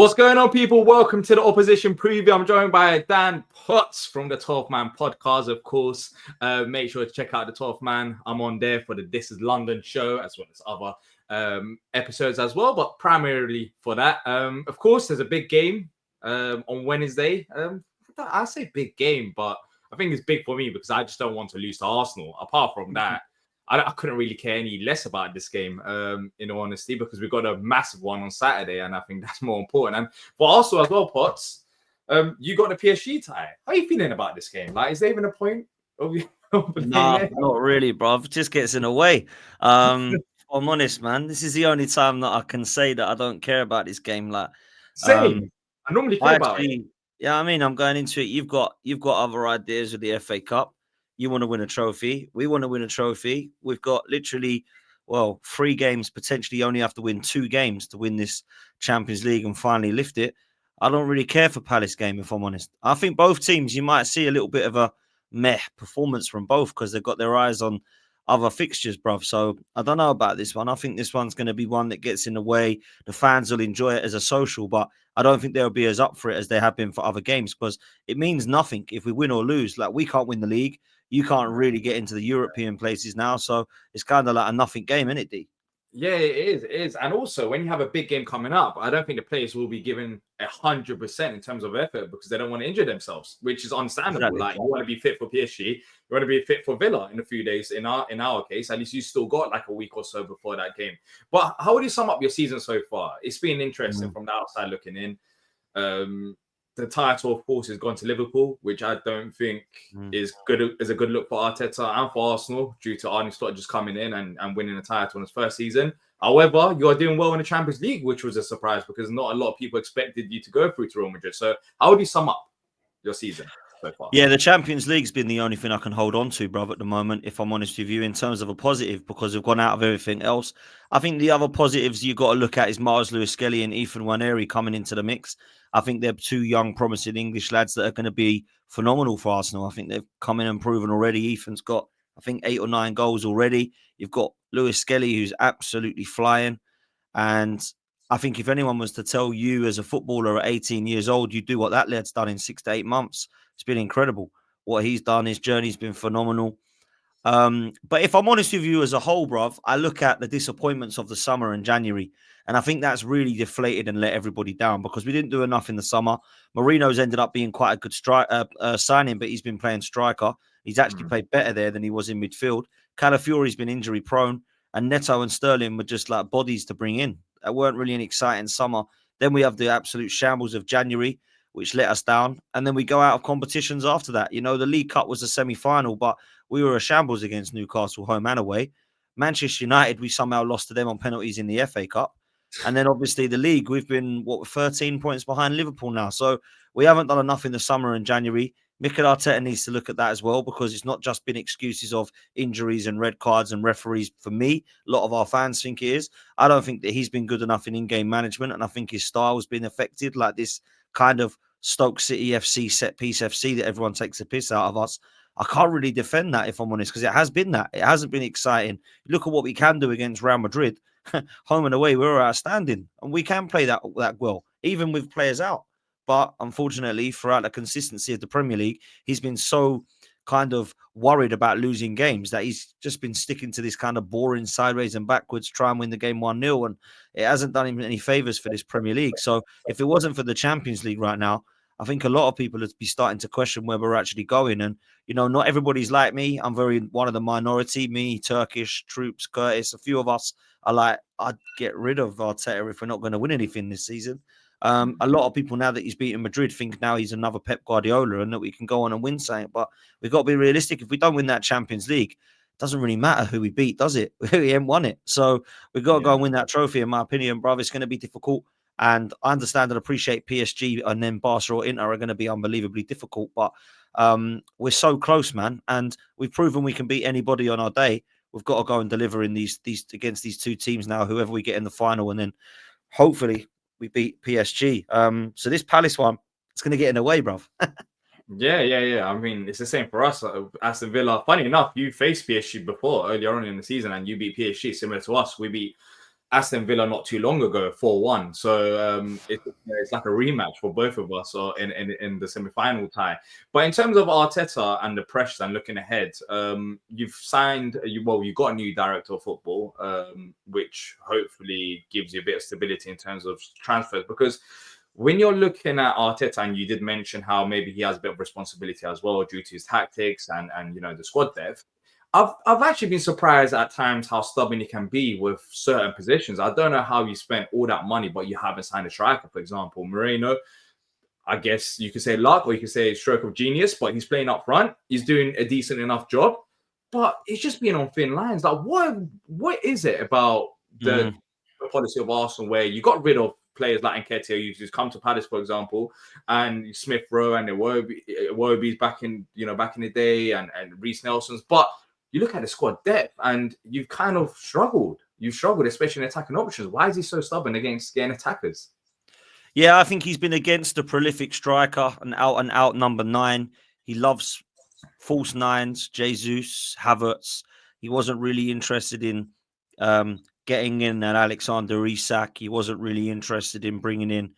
What's going on, people? Welcome to the Opposition Preview. I'm joined by Dan Potts from the 12th Man podcast, of course. Make sure to check out the 12th Man. I'm on there for the This Is London show, as well as other episodes as well, but primarily for that. Of course, there's a big game on Wednesday. I say big game, but I think it's big for me because I just don't want to lose to Arsenal. Apart from that, I couldn't really care any less about this game, in all honesty, because we've got a massive one on Saturday, and I think that's more important. And for Arsenal as well, Potts, you got the PSG tie. How are you feeling about this game? Like, is there even a point of you? Nah, not really, bro. It just gets in the way. I'm honest, man. This is the only time that I can say that I don't care about this game. Like, Same. I normally care about it. Yeah, I mean, I'm going into it. You've got other ideas with the FA Cup. You want to win a trophy. We want to win a trophy. We've got literally, 3 games. Potentially, you only have to win 2 games to win this Champions League and finally lift it. I don't really care for Palace game, if I'm honest. I think both teams, you might see a little bit of a meh performance from both because they've got their eyes on other fixtures, bruv. So I don't know about this one. I think this one's going to be one that gets in the way. The fans will enjoy it as a social, but I don't think they'll be as up for it as they have been for other games because it means nothing if we win or lose. Like, we can't win the league. You can't really get into the European places now. So it's kind of like a nothing game, isn't it, D? Yeah, it is. It is. And also, when you have a big game coming up, I don't think the players will be given 100% in terms of effort because they don't want to injure themselves, which is understandable. Exactly. Like, you want to be fit for PSG, you want to be fit for Villa in a few days. In our case, at least you still got like a week or so before that game. But how would you sum up your season so far? It's been interesting from the outside looking in. The title, of course, has gone to Liverpool, which I don't think is a good look for Arteta and for Arsenal due to Arne Slot just coming in and winning the title in his first season. However, you are doing well in the Champions League, which was a surprise because not a lot of people expected you to go through to Real Madrid. So how would you sum up your season so far? Yeah, the Champions League's been the only thing I can hold on to, bruv, at the moment, if I'm honest with you, in terms of a positive, because we've gone out of everything else. I think the other positives you've got to look at is Mars Lewis-Skelly and Ethan Nwaneri coming into the mix. I think they're 2 young, promising English lads that are going to be phenomenal for Arsenal. I think they've come in and proven already. Ethan's got, I think, 8 or 9 goals already. You've got Lewis-Skelly, who's absolutely flying. And I think if anyone was to tell you as a footballer at 18 years old, you do what that lad's done in 6 to 8 months, it's been incredible. What he's done, his journey's been phenomenal. But if I'm honest with you as a whole, bruv, I look at the disappointments of the summer and January, and I think that's really deflated and let everybody down because we didn't do enough in the summer. Marino's ended up being quite a good signing, but he's been playing striker. He's actually played better there than he was in midfield. Calafiori's been injury prone, and Neto and Sterling were just like bodies to bring in. That weren't really an exciting summer. Then we have the absolute shambles of January, which let us down. And then we go out of competitions after that. You know, the League Cup was a semi-final, but we were a shambles against Newcastle, home and away. Manchester United, we somehow lost to them on penalties in the FA Cup. And then obviously the league, we've been, 13 points behind Liverpool now. So we haven't done enough in the summer and January. Mikel Arteta needs to look at that as well because it's not just been excuses of injuries and red cards and referees. For me, a lot of our fans think it is. I don't think that he's been good enough in in-game management, and I think his style has been affected, like this kind of Stoke City FC, set piece FC that everyone takes a piss out of us. I can't really defend that, if I'm honest, because it has been that. It hasn't been exciting. Look at what we can do against Real Madrid. Home and away, we're outstanding, and we can play that well, even with players out. But unfortunately, throughout the consistency of the Premier League, he's been so kind of worried about losing games that he's just been sticking to this kind of boring sideways and backwards, try and win the game 1-0. And it hasn't done him any favours for this Premier League. So if it wasn't for the Champions League right now, I think a lot of people would be starting to question where we're actually going. And, you know, not everybody's like me. I'm one of the minority. Me, Turkish, Troops, Curtis, a few of us are like, I'd get rid of Arteta if we're not going to win anything this season. A lot of people, now that he's beaten Madrid, think now he's another Pep Guardiola and that we can go on and win something. But we've got to be realistic. If we don't win that Champions League, it doesn't really matter who we beat, does it? We haven't won it. So we've got to go and win that trophy, in my opinion, bro. It's going to be difficult. And I understand and appreciate PSG and then Barca or Inter are going to be unbelievably difficult. But we're so close, man. And we've proven we can beat anybody on our day. We've got to go and deliver in these against these 2 teams now, whoever we get in the final. And then hopefully we beat PSG. So this Palace one, it's going to get in the way, bruv. Yeah. I mean, it's the same for us. Aston Villa, funny enough, you faced PSG before earlier on in the season and you beat PSG similar to us. We beat Aston Villa not too long ago, 4-1. So it's like a rematch for both of us or in the semi-final tie. But in terms of Arteta and the pressure and looking ahead, you've signed, you got a new director of football, which hopefully gives you a bit of stability in terms of transfers. Because when you're looking at Arteta, and you did mention how maybe he has a bit of responsibility as well due to his tactics and the squad depth. I've actually been surprised at times how stubborn he can be with certain positions. I don't know how you spent all that money, but you haven't signed a striker, for example. Moreno, I guess you could say luck or you could say stroke of genius, but he's playing up front. He's doing a decent enough job, but it's just being on thin lines. Like, what is it about the policy of Arsenal where you got rid of players like Nketiah, you just come to Palace, for example, and Smith Rowe and Iwobi's back in the day and Reece Nelson's, but you look at the squad depth and you've kind of struggled. You've struggled, especially in attacking options. Why is he so stubborn against getting attackers? Yeah, I think he's been against a prolific striker, an out number 9. He loves false nines, Jesus, Havertz. He wasn't really interested in getting in an Alexander Isak. He wasn't really interested in bringing in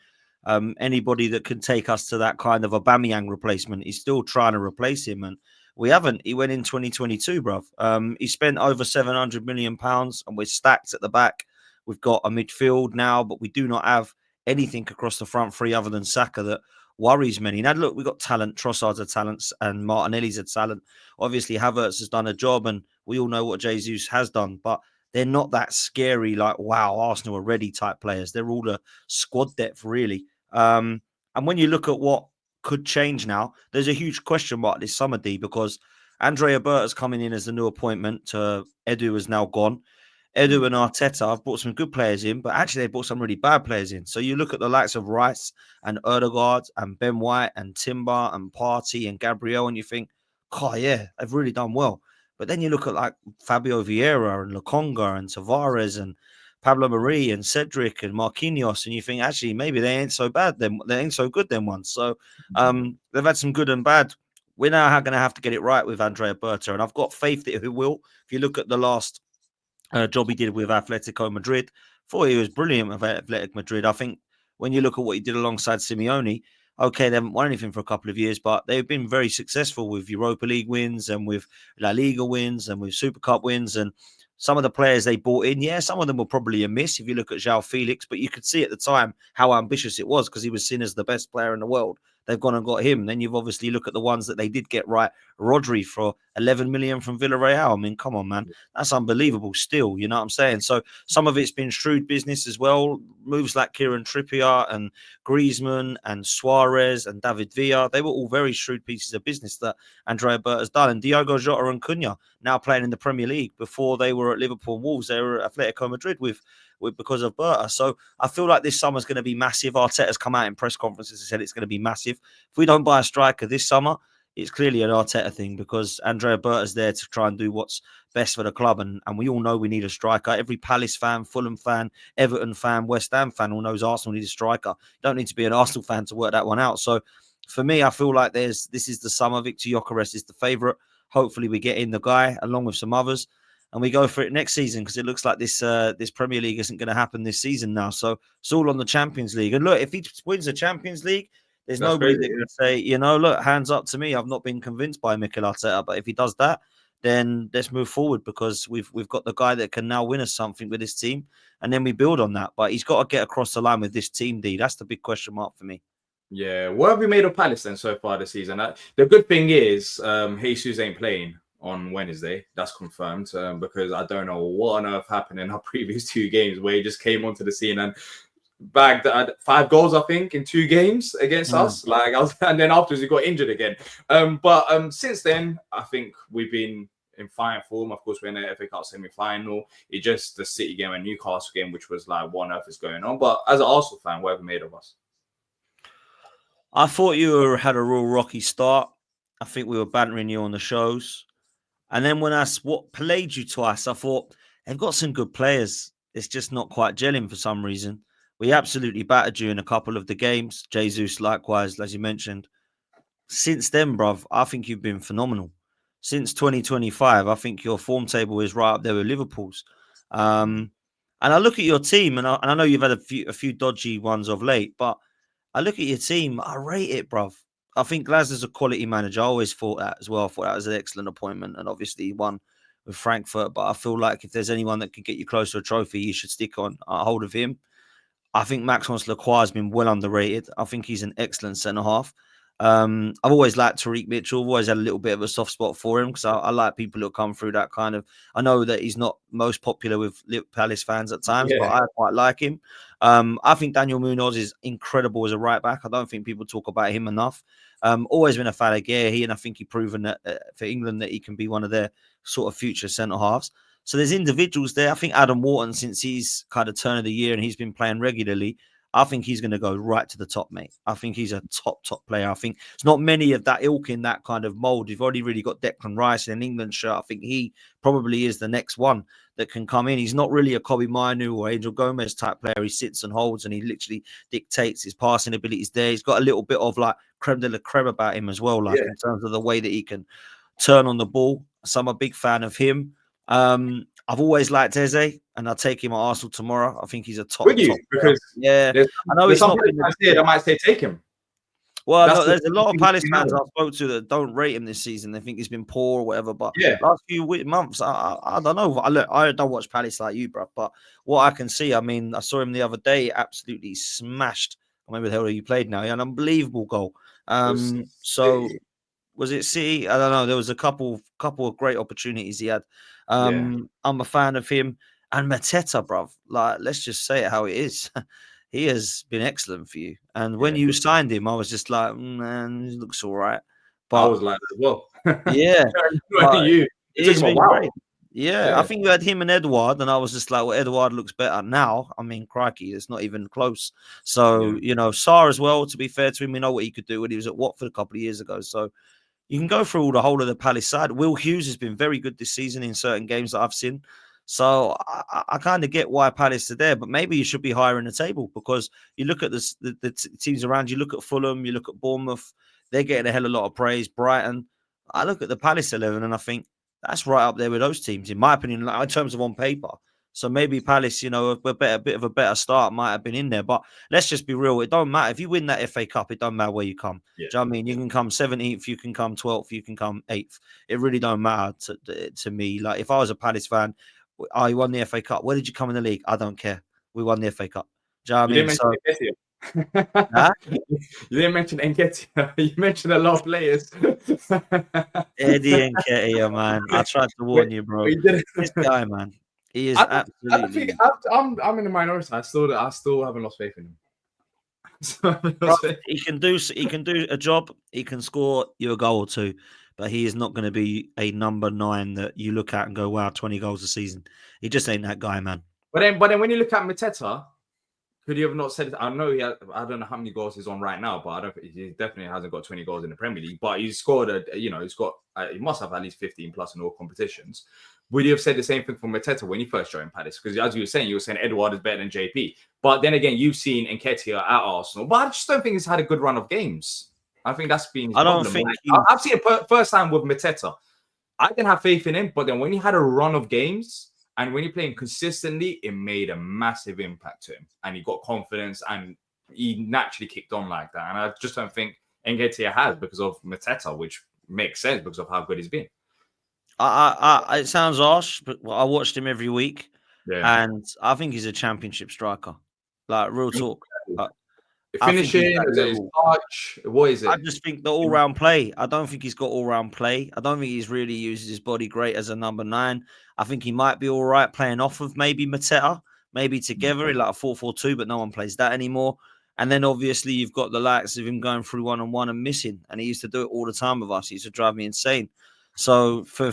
anybody that could take us to that kind of Aubameyang replacement. He's still trying to replace him, and we haven't. He went in 2022, bruv. He spent over £700 million, and we're stacked at the back. We've got a midfield now, but we do not have anything across the front three other than Saka that worries many. Now, look, we've got talent. Trossard's a talent, and Martinelli's a talent. Obviously, Havertz has done a job, and we all know what Jesus has done, but they're not that scary, like, wow, Arsenal are ready type players. They're all the squad depth, really. And when you look at what could change now, there's a huge question mark this summer, D, because Andrea Berta's coming in as the new appointment. Edu is now gone. Edu and Arteta have brought some good players in, but actually they brought some really bad players in. So you look at the likes of Rice and Erdegaard and Ben White and Timber and Partey and Gabriel, and you think, oh yeah, they've really done well. But then you look at like Fabio Vieira and Lokonga and Tavares and Pablo Mari and Cedric and Marquinhos, and you think actually maybe they ain't so bad. They ain't so good them ones. So they've had some good and bad. We're now going to have to get it right with Andrea Berta, and I've got faith that he will. If you look at the last job he did with Atletico Madrid, thought he was brilliant with Atletico Madrid. I think when you look at what he did alongside Simeone, okay, they haven't won anything for a couple of years, but they've been very successful with Europa League wins and with La Liga wins and with Super Cup wins. And some of the players they brought in, yeah, some of them were probably a miss if you look at João Felix, but you could see at the time how ambitious it was because he was seen as the best player in the world. They've gone and got him. Then you've obviously look at the ones that they did get right. Rodri for 11 million from Villarreal. I mean, come on, man. That's unbelievable still. You know what I'm saying? So some of it's been shrewd business as well. Moves like Kieran Trippier and Griezmann and Suarez and David Villa. They were all very shrewd pieces of business that Andrea Berta has done. And Diogo Jota and Cunha now playing in the Premier League. Before they were at Liverpool and Wolves, they were at Atletico Madrid with because of Berta. So I feel like this summer's going to be massive. Arteta's come out in press conferences and said it's going to be massive. If we don't buy a striker this summer, it's clearly an Arteta thing because Andrea Berta's there to try and do what's best for the club. And we all know we need a striker. Every Palace fan, Fulham fan, Everton fan, West Ham fan all knows Arsenal need a striker. You don't need to be an Arsenal fan to work that one out. So for me, I feel like this is the summer. Victor Gyökeres is the favourite. Hopefully we get in the guy along with some others. And we go for it next season because it looks like this Premier League isn't going to happen this season now. So it's all on the Champions League. And look, if he wins the Champions League, there's nobody that can say, look, hands up to me. I've not been convinced by Mikel Arteta. But if he does that, then let's move forward because we've got the guy that can now win us something with this team. And then we build on that. But he's got to get across the line with this team, D. That's the big question mark for me. Yeah. What have we made of Palace then so far this season? The good thing is Jesus ain't playing on Wednesday. That's confirmed because I don't know what on earth happened in our previous 2 games where he just came onto the scene and bagged 5 goals, I think, in 2 games against us. And then afterwards he got injured again. But since then, I think we've been in fine form. Of course, we're in the FA Cup semi-final. It's just the City game and Newcastle game, which was like, what on earth is going on? But as an Arsenal fan, what have you made of us? I thought you had a real rocky start. I think we were bantering you on the shows. And then when what played you twice, I thought they've got some good players. It's just not quite gelling for some reason. We absolutely battered you in a couple of the games. Jesus, likewise, as you mentioned. Since then, bruv, I think you've been phenomenal. Since 2025, I think your form table is right up there with Liverpool's. And And I look at your team, and I know you've had a few dodgy ones of late, but I look at your team, I rate it, bruv. I think Glasner's a quality manager. I always thought that as well. I thought that was an excellent appointment, and obviously he won with Frankfurt. But I feel like if there's anyone that could get you close to a trophy, you should stick on a hold of him. I think Maxence Lacroix has been well underrated. I think he's an excellent centre half. I've always liked Tariq Mitchell. I've always had a little bit of a soft spot for him because I like people who come through that kind of. I know that he's not most popular with Palace fans at times, but I quite like him. I think Daniel Munoz is incredible as a right back. I don't think people talk about him enough. Always been a fan of Guehi, and I think he's proven that for England that he can be one of their sort of future centre halves. So there's individuals there. I think Adam Wharton, since he's kind of turn of the year and he's been playing regularly, I think he's going to go right to the top, mate. I think he's a top player. I think it's not many of that ilk in that kind of mould. You've already really got Declan Rice in an England shirt. I think he probably is the next one that can come in. He's not really a Kobe Mainu or Angel Gomez type player. He sits and holds and he literally dictates. His passing abilities there. He's got a little bit of like creme de la creme about him as well, like in terms of the way that he can turn on the ball. So I'm a big fan of him. I've always liked Eze, and I'll take him at Arsenal tomorrow. I think he's a top. Would you? Top because I know he's not. I might say take him. Well, no, there's a lot of Palace fans I spoke to that don't rate him this season. They think he's been poor or whatever. But last few months, I don't know. I don't watch Palace like you, bro. But what I can see, I mean, I saw him the other day, absolutely smashed. I remember the hell he played now. He had an unbelievable goal. So. Was it City? I don't know. There was a couple of great opportunities he had. I'm a fan of him. And Mateta, bruv. Like, let's just say it how it is. He has been excellent for you. And when you signed him, I was just like, man, he looks all right. But I was like that as well. Yeah. He's been great. Yeah, I think you had him and Edouard, and I was just like, well, Edouard looks better now. I mean, crikey, it's not even close. So, Sarr as well, to be fair to him, we know what he could do when he was at Watford a couple of years ago. So, you can go through the whole of the Palace side. Will Hughes has been very good this season in certain games that I've seen. So I kind of get why Palace are there, but maybe you should be higher in the table because you look at the teams around you, look at Fulham, you look at Bournemouth, they're getting a hell of a lot of praise. Brighton. I look at the Palace 11 and I think that's right up there with those teams, in my opinion, in terms of on paper. So maybe Palace, a bit of a better start might have been in there. But let's just be real. It don't matter. If you win that FA Cup, it don't matter where you come. Do you know what I mean? You can come 17th, you can come 12th, you can come 8th. It really don't matter to me. Like, if I was a Palace fan, you won the FA Cup. Where did you come in the league? I don't care. We won the FA Cup. Do you know what I mean? You didn't mention Nketiah. You mentioned a lot of players. Eddie Nketiah, man. I tried to warn you, bro. This guy, man. He is absolutely. I'm in the minority. I still haven't lost faith in him. Bro, he can do a job. He can score you a goal or two, but he is not going to be a number 9 that you look at and go, "Wow, 20 goals a season." He just ain't that guy, man. But then when you look at Mateta, could you have not said? I know I don't know how many goals he's on right now, but he definitely hasn't got 20 goals in the Premier League. But he's scored he must have at least 15 plus in all competitions. Would you have said the same thing for Mateta when you first joined Palace? Because as you were saying Edouard is better than JP. But then again, you've seen Nketiah at Arsenal. But I just don't think he's had a good run of games. I think that's been his problem. I've seen it first time with Mateta. I didn't have faith in him, but then when he had a run of games and when you're playing consistently, it made a massive impact to him. And he got confidence and he naturally kicked on like that. And I just don't think Nketiah has because of Mateta, which makes sense because of how good he's been. It sounds harsh, but I watched him every week, and I think he's a championship striker. Like, real talk. Finishing, his touch, what is it? I just think the all-round play. I don't think he's got all-round play. I don't think he's really uses his body great as a number 9. I think he might be all right playing off of maybe Mateta, maybe together in like a 4-4-2, but no one plays that anymore. And then obviously you've got the likes of him going through one-on-one and missing, and he used to do it all the time with us. He used to drive me insane. So for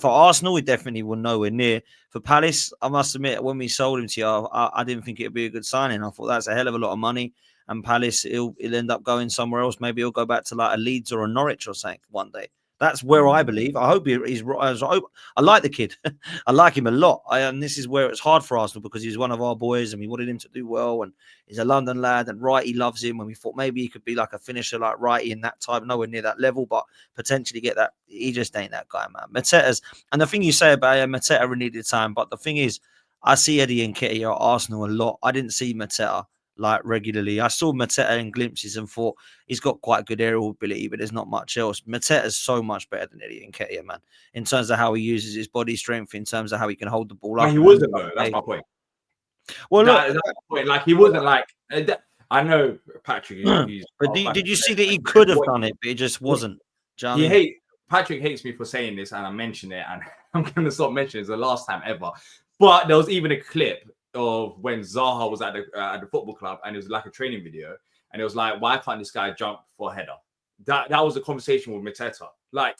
Arsenal, we definitely were nowhere near. For Palace, I must admit, when we sold him to you, I didn't think it'd be a good signing. I thought that's a hell of a lot of money. And Palace, he'll end up going somewhere else. Maybe he'll go back to like a Leeds or a Norwich or something one day. That's where I believe. I hope he's right. I like the kid. I like him a lot. And this is where it's hard for Arsenal because he's one of our boys and we wanted him to do well. And he's a London lad and Wrighty loves him. And we thought maybe he could be like a finisher like Wrighty in that type, nowhere near that level, but potentially get that. He just ain't that guy, man. Mateta's, and the thing you say about Mateta needed time, but the thing is, I see Eddie Nketiah at Arsenal a lot. I didn't see Mateta like regularly. I saw Mateta in glimpses and thought he's got quite good aerial ability, but there's not much else. Mateta is so much better than Eddie Nketiah, man, in terms of how he uses his body strength, in terms of how he can hold the ball But up. he And wasn't though. That's my point. well, look, That's my point. Like he wasn't like. I know Patrick. He's but did you see that he could have done it, but it just wasn't? Do you know what I mean? Patrick hates me for saying this, and I mention it, and I'm going to stop mentioning it. It's the last time ever. But there was even a clip of when Zaha was at the football club, and it was like a training video, and it was like, why can't this guy jump for a header? That was a conversation with Mateta. Like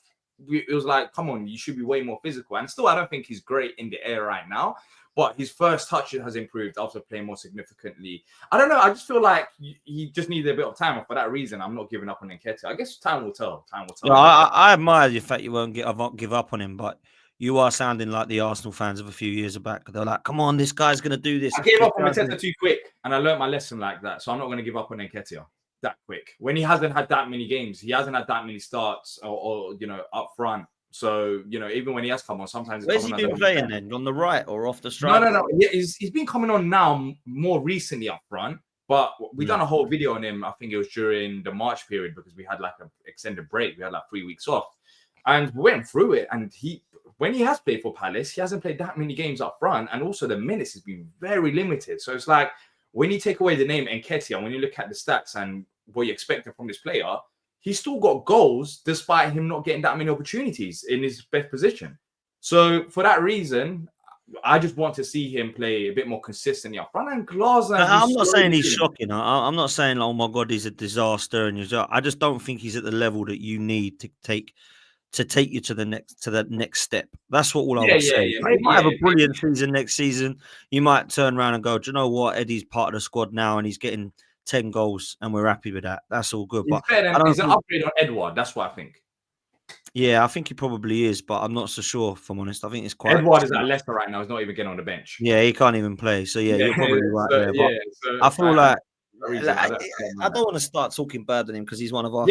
it was like, come on, you should be way more physical. And still, I don't think he's great in the air right now. But his first touch has improved after playing more significantly. I don't know. I just feel like he just needed a bit of time. And for that reason, I'm not giving up on Nketiah. I guess time will tell. Time will tell. Yeah, I admire the fact you won't give up on him, but you are sounding like the Arsenal fans of a few years back. They're like, "Come on, this guy's going to do this." I gave up on Nketiah too quick, and I learned my lesson like that. So I'm not going to give up on Nketiah that quick. When he hasn't had that many games, he hasn't had that many starts, or up front. So even when he has come on, sometimes where's he been playing then? On the right or off the strike? No. Yeah, he's been coming on now more recently up front. But we done a whole video on him. I think it was during the March period because we had like an extended break. We had like 3 weeks off, and we went through it. And when he has played for Palace, he hasn't played that many games up front, and also the minutes has been very limited. So it's like when you take away the name Nketiah, when you look at the stats and what you expected from this player, he's still got goals despite him not getting that many opportunities in his best position. So for that reason, I just want to see him play a bit more consistently up front. And Glasner, I'm not saying he's shocking. I'm not saying, oh my God, he's a disaster. And I just don't think he's at the level that you need to take you to the next step. That's what all I would say. Yeah. He might have a brilliant season next season. You might turn around and go, do you know what? Eddie's part of the squad now and he's getting 10 goals and we're happy with that. That's all good. But he's an upgrade on Edward. That's what I think. Yeah, I think he probably is, but I'm not so sure, if I'm honest. I think it's quite... Edward is at Leicester right now. He's not even getting on the bench. Yeah, he can't even play. So, yeah, you're probably right there. But I feel like... I don't want to start talking bad on him because he's one of us.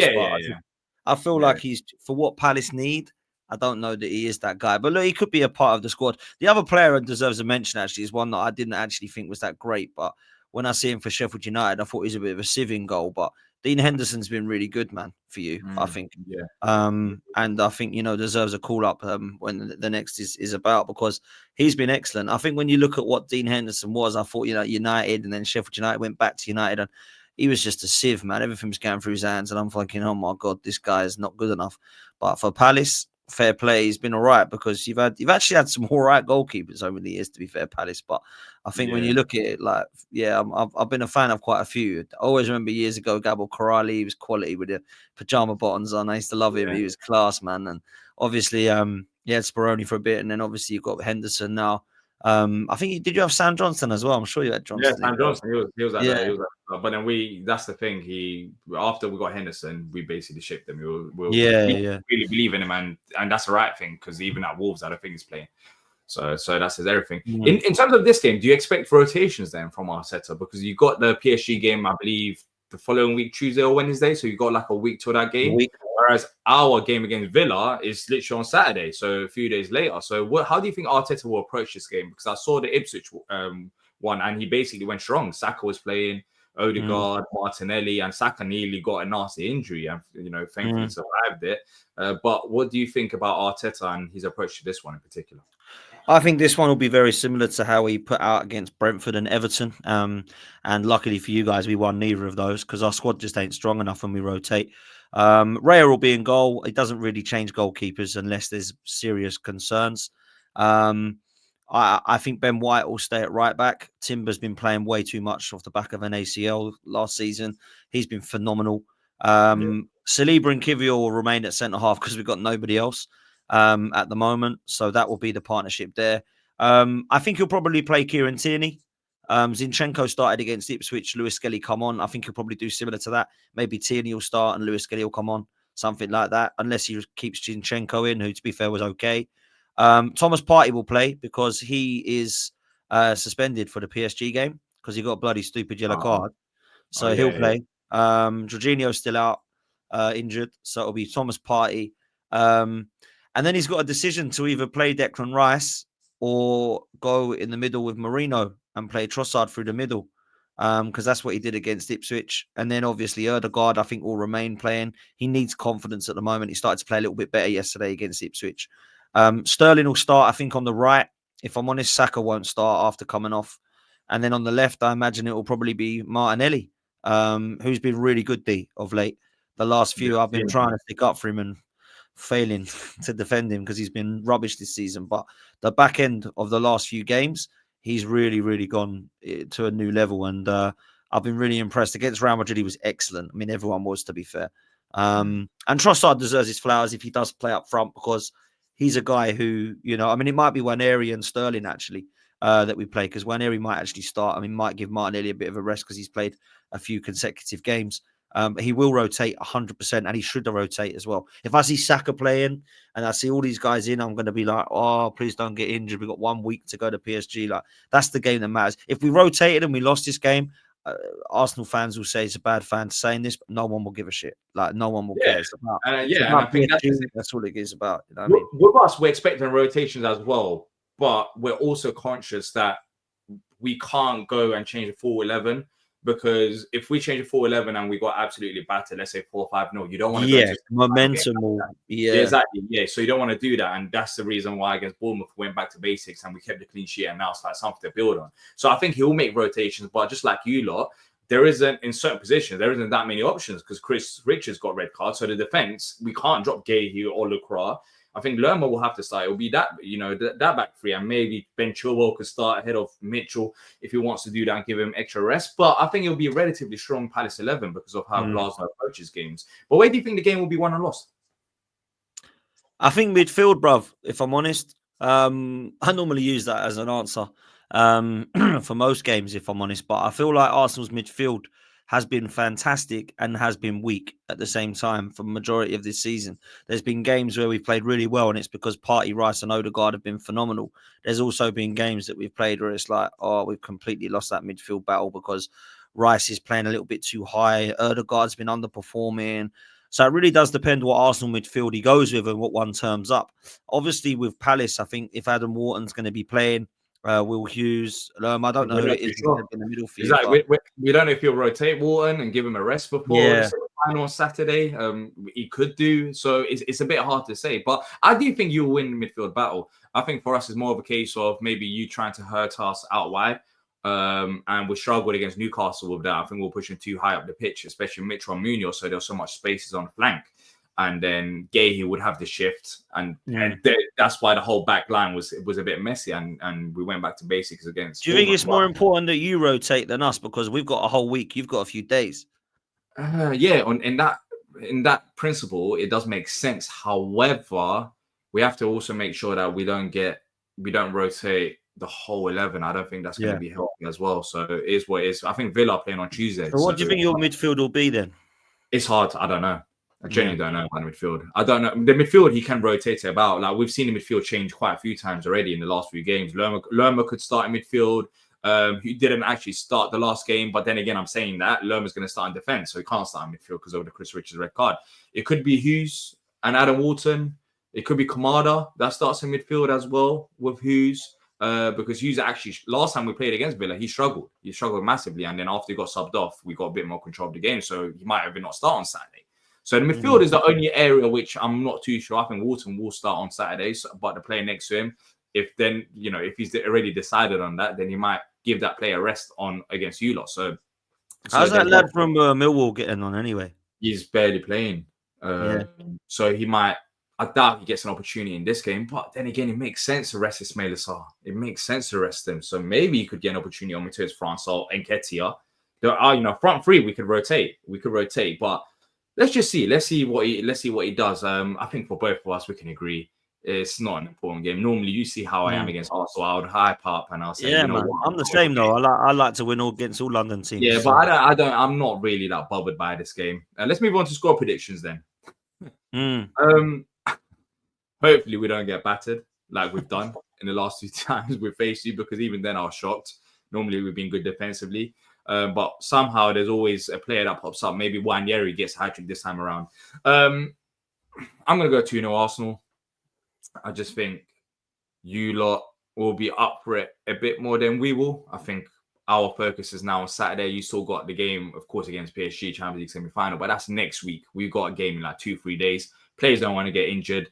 I feel like he's... For what Palace need, I don't know that he is that guy. But look, he could be a part of the squad. The other player that deserves a mention, actually, is one that I didn't actually think was that great. But when I see him for Sheffield United, I thought he was a bit of a sieving goal. But Dean Henderson's been really good, man, for you, I think. Yeah. And I think, deserves a call up when the next is about, because he's been excellent. I think when you look at what Dean Henderson was, I thought, United, and then Sheffield United went back to United, and he was just a sieve, man. Everything was going through his hands, and I'm thinking, oh my God, this guy is not good enough. But for Palace, fair play, he's been all right, because you've actually had some all right goalkeepers over the years, to be fair, Palace. But I think when you look at it, like, I've been a fan of quite a few. I always remember years ago, Gabor Karaly, he was quality with the pajama bottoms on. I used to love him. He was class, man. And obviously, you had Speroni for a bit, and then obviously you've got Henderson now. I think did you have Sam Johnson as well? I'm sure you had Johnson. Yeah, Sam Johnson. He was at that. But then that's the thing. After we got Henderson, we basically shipped him. We really believe in him, and that's the right thing, because even at Wolves, I don't think he's playing. So that's his everything. In terms of this game, do you expect rotations then from Arteta? Because you got the PSG game, I believe, the following week, Tuesday or Wednesday. So you got like a week to that game. Whereas our game against Villa is literally on Saturday, so a few days later. So how do you think Arteta will approach this game? Because I saw the Ipswich one, and he basically went strong. Saka was playing, Odegaard, Martinelli, and Saka nearly got a nasty injury, and thankfully survived it. But what do you think about Arteta and his approach to this one in particular? I think this one will be very similar to how he put out against Brentford and Everton. And luckily for you guys, we won neither of those because our squad just ain't strong enough when we rotate. Raya will be in goal. It doesn't really change goalkeepers unless there's serious concerns. I think Ben White will stay at right back. Timber's been playing way too much off the back of an ACL last season. He's been phenomenal. Saliba and Kivior will remain at centre half because we've got nobody else at the moment. So that will be the partnership there. I think he'll probably play Kieran Tierney. Zinchenko started against Ipswich. Lewis Skelly come on. I think he'll probably do similar to that. Maybe Tierney will start and Lewis Skelly will come on. Something like that. Unless he keeps Zinchenko in, who, to be fair, was okay. Thomas Partey will play because he is suspended for the PSG game because he got a bloody stupid yellow card. So he'll play. Jorginho's still out, injured. So it'll be Thomas Partey. And then he's got a decision to either play Declan Rice or go in the middle with Marino and play Trossard through the middle, because that's what he did against Ipswich. And then obviously Erdegaard, I think, will remain playing. He needs confidence at the moment. He started to play a little bit better yesterday against Ipswich. Sterling will start, I think, on the right. If I'm honest, Saka won't start after coming off. And then on the left, I imagine it will probably be Martinelli, who's been really good of late. The last few, I've been trying to stick up for him and failing to defend him because he's been rubbish this season. But the back end of the last few games, he's really, really gone to a new level. And I've been really impressed. Against Real Madrid, he was excellent. I mean, everyone was, to be fair. And Trossard deserves his flowers if he does play up front, because he's a guy who, I mean, it might be Waneri and Sterling, actually, that we play, because Waneri might actually start. I mean, might give Martinelli a bit of a rest because he's played a few consecutive games. But he will rotate 100%, and he should rotate as well. If I see Saka playing and I see all these guys in, I'm going to be like, oh, please don't get injured. We've got 1 week to go to PSG. Like, that's the game that matters. If we rotated and we lost this game, Arsenal fans will say it's a bad fan saying this, but no one will give a shit. Like, no one will care. It's about, and I think that's all it is about. You know what I mean? With us, we're expecting rotations as well, but we're also conscious that we can't go and change the full 11. Because if we change the 4-11 and we got absolutely battered, let's say 4-5-0, you don't want to go to momentum. Exactly. Yeah. So you don't want to do that. And that's the reason why against Bournemouth we went back to basics and we kept the clean sheet, and now it's like something to build on. So I think he'll make rotations, but just like you lot, there isn't, in certain positions, there isn't that many options because Chris Richards got red card. So the defense, we can't drop Gahey or Lucroix. I think Lerma will have to start. It'll be that, that back three, and maybe Ben Chilwell could start ahead of Mitchell if he wants to do that and give him extra rest. But I think it'll be a relatively strong Palace 11 because of how Glasgow approaches games. But where do you think the game will be won and lost? I think midfield, bruv, if I'm honest. I normally use that as an answer for most games, if I'm honest. But I feel like Arsenal's midfield has been fantastic and has been weak at the same time for the majority of this season. There's been games where we've played really well, and it's because Partey, Rice and Odegaard have been phenomenal. There's also been games that we've played where it's like, oh, we've completely lost that midfield battle because Rice is playing a little bit too high. Odegaard's been underperforming. So it really does depend what Arsenal midfield he goes with and what one turns up. Obviously, with Palace, I think if Adam Wharton's going to be playing, Will Hughes, I don't know who it is in the middle field. Exactly. We don't know if he'll rotate Wharton and give him a rest before the final on Saturday. He could do. So it's a bit hard to say. But I do think you'll win the midfield battle. I think for us, it's more of a case of maybe you trying to hurt us out wide. And we struggled against Newcastle with that. I think we're pushing too high up the pitch, especially Mitchell and Munoz. So there's so much spaces on the flank. And then Gahey would have the shift, and that's why the whole back line was a bit messy, and we went back to basics against. Do you think it's more important that you rotate than us because we've got a whole week, you've got a few days? In that principle, it does make sense. However, we have to also make sure that we don't rotate the whole 11. I don't think that's going to be healthy as well. So it is what it is. I think Villa playing on Tuesday. So what do you think your midfield will be then? It's hard. I don't know. I genuinely don't know about the midfield. I don't know. The midfield, he can rotate it about. Like, we've seen the midfield change quite a few times already in the last few games. Lerma could start in midfield. He didn't actually start the last game. But then again, I'm saying that Lerma's going to start in defense. So he can't start in midfield because of the Chris Richards red card. It could be Hughes and Adam Wharton. It could be Kamada that starts in midfield as well with Hughes. Because Hughes actually, last time we played against Villa, he struggled. He struggled massively. And then after he got subbed off, we got a bit more control of the game. So he might have not start on Saturday. So the midfield is the only area which I'm not too sure. I think Wharton will start on Saturday, but the player next to him, if he's already decided on that, then he might give that player rest on against you lot. So how's that lad from Millwall getting on anyway? He's barely playing. So he might. I doubt he gets an opportunity in this game, but then again, it makes sense to rest Ismail Assar. It makes sense to rest him. So maybe he could get an opportunity on Matheus France or Nketiah. There are, front three, we could rotate, but let's just see. Let's see what he does. I think for both of us, we can agree it's not an important game. Normally, you see how I am against Arsenal. I would hype up and I'll say, man. I'm the same though. I like to win against all London teams. Yeah, but I'm not really that bothered by this game. Let's move on to score predictions then. Hopefully, we don't get battered like we've done in the last 2 times we faced you, because even then I was shocked. Normally, we've been good defensively. But somehow there's always a player that pops up. Maybe Waneri gets a hat-trick this time around. I'm going to go 2-0 Arsenal. I just think you lot will be up for it a bit more than we will. I think our focus is now on Saturday. You still got the game, of course, against PSG, Champions League semi-final, but that's next week. We've got a game in like 2-3 days. Players don't want to get injured.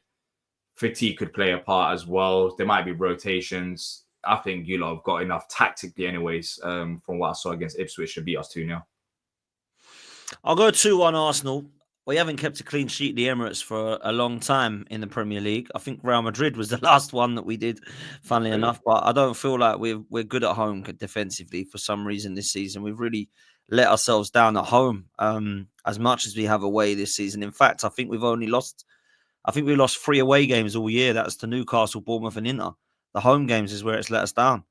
Fatigue could play a part as well. There might be rotations. I think you lot have got enough tactically anyways, from what I saw against Ipswich to beat us 2-0. I'll go 2-1 Arsenal. We haven't kept a clean sheet at the Emirates for a long time in the Premier League. I think Real Madrid was the last one that we did, funnily enough. But I don't feel like we're good at home defensively for some reason this season. We've really let ourselves down at home as much as we have away this season. In fact, I think we lost 3 away games all year. That's to Newcastle, Bournemouth, and Inter. The home games is where it's let us down.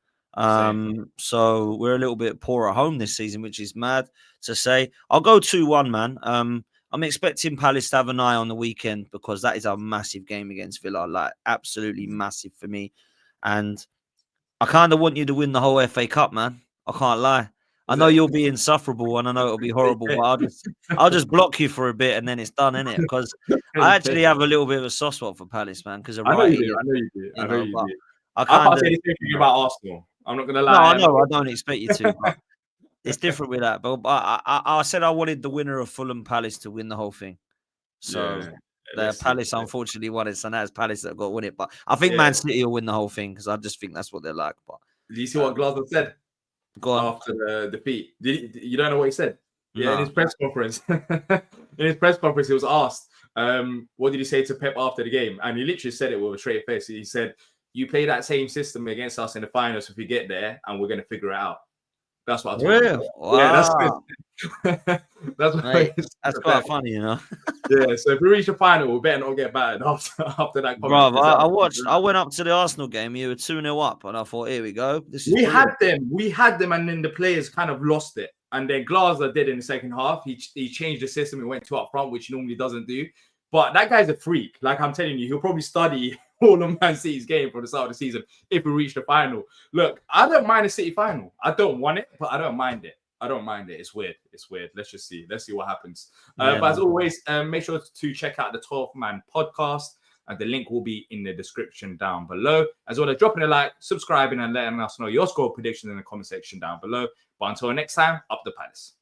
So we're a little bit poor at home this season, which is mad to say. I'll go 2-1, man. I'm expecting Palace to have an eye on the weekend because that is a massive game against Villa, like absolutely massive for me. And I kind of want you to win the whole FA Cup, man. I can't lie. I know you'll be insufferable and I know it'll be horrible, but I'll just block you for a bit and then it's done, innit? Because I actually have a little bit of a soft spot for Palace, man. Because I know you do. I know you do. I can't say anything about Arsenal. I'm not going to lie. No, I know. I don't expect you to. But it's different with that. But I said I wanted the winner of Fulham Palace to win the whole thing. So Palace unfortunately won it. So now it's Palace that got to win it. But I think Man City will win the whole thing because I just think that's what they're like. But did you see what Glasgow said after the defeat? You don't know what he said? Yeah, in his press conference. He was asked, what did he say to Pep after the game? And he literally said it with a straight face. He said, "You play that same system against us in the finals if we get there, and we're going to figure it out." That's what I told him. Wow. Yeah, that's quite funny, you know. Yeah, so if we reach the final, we better not get battered after that. Bro, I went up to the Arsenal game. You were 2-0 up, and I thought, here we go. We had them, and then the players kind of lost it. And then Glasner did in the second half. He changed the system. He went 2 up front, which he normally doesn't do. But that guy's a freak. Like I'm telling you, he'll probably study all of Man City's game from the start of the season if we reach the final. Look, I don't mind the City final. I don't want it, but I don't mind it. It's weird. Let's just see. Let's see what happens. But as always, make sure to check out the 12th Man podcast. And the link will be in the description down below. As well as dropping a like, subscribing, and letting us know your score predictions in the comment section down below. But until next time, up the Palace.